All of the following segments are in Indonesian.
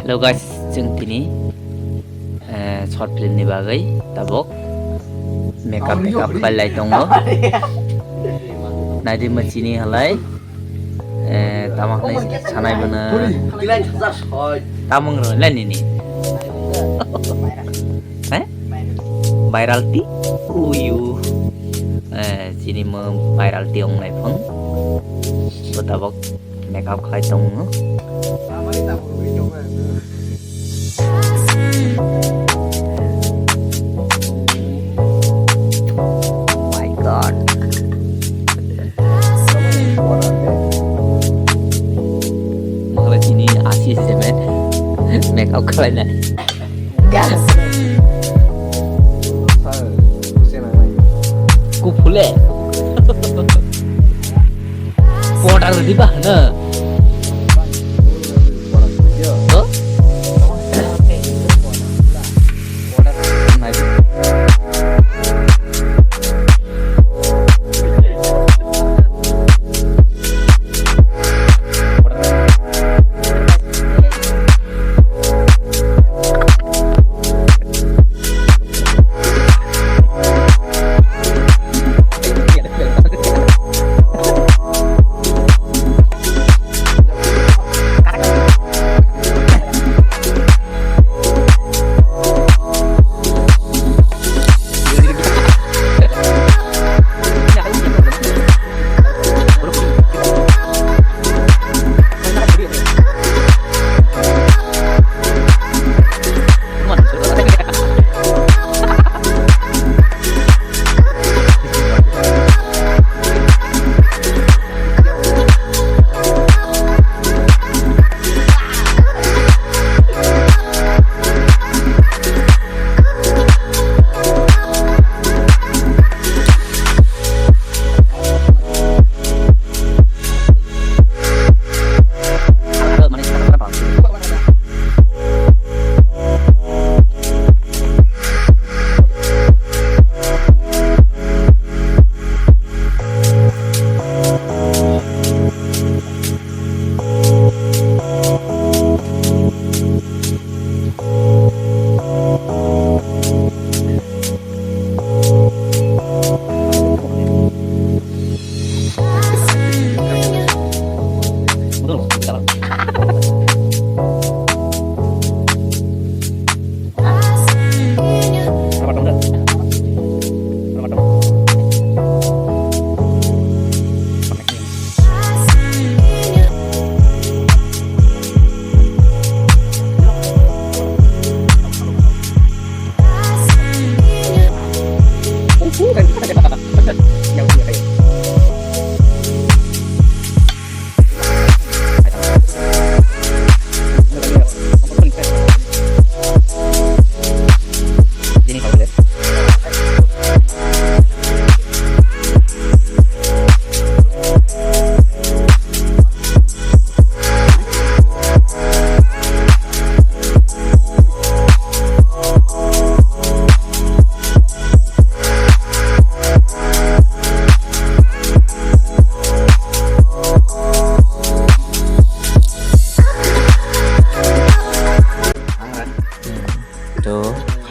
Hello guys, जों दिनै short film नि बागै tabok makeup खालाय दङ नायदि मोचिनि हालाय तामाखै सानाय मोनो तामंग रलाय नि virality uyu sini mo virality ong nai phang tabok makeup खालाय दङ make up kalian ya gas kupule podar di mana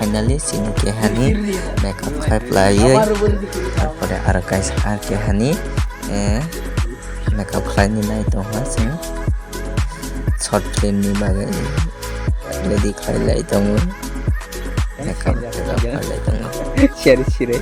finally sini ke hani makeup khai playe pada ara guys ar ke hani makeup khai ni nai to ha sing short film ni bagai ready khai lai to makeup khai lai to share share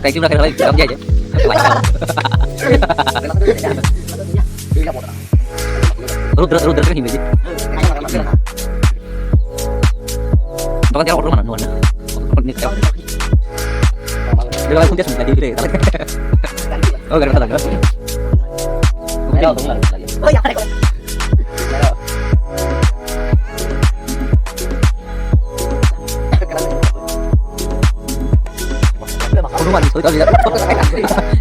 Kayak gimana kayak lagi dalam dia aja. Terus kan himbiji. Bahkan dia orang mana nuan. Ini dia. Dia langsung dia sudah jadi. Oh, gara-gara lagi. Oh, ya. Kurungan itu tadi.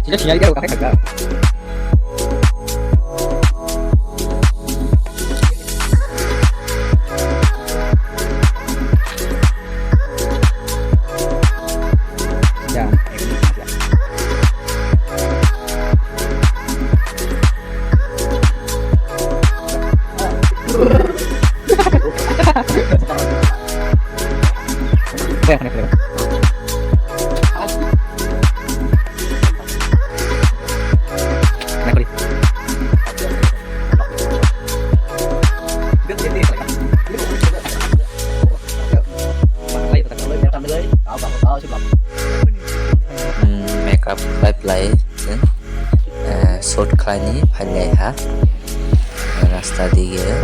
Sudah sinyal dia udah kagak. Ya, makeup pipeline short kali ini panjang ha. Rasta dia.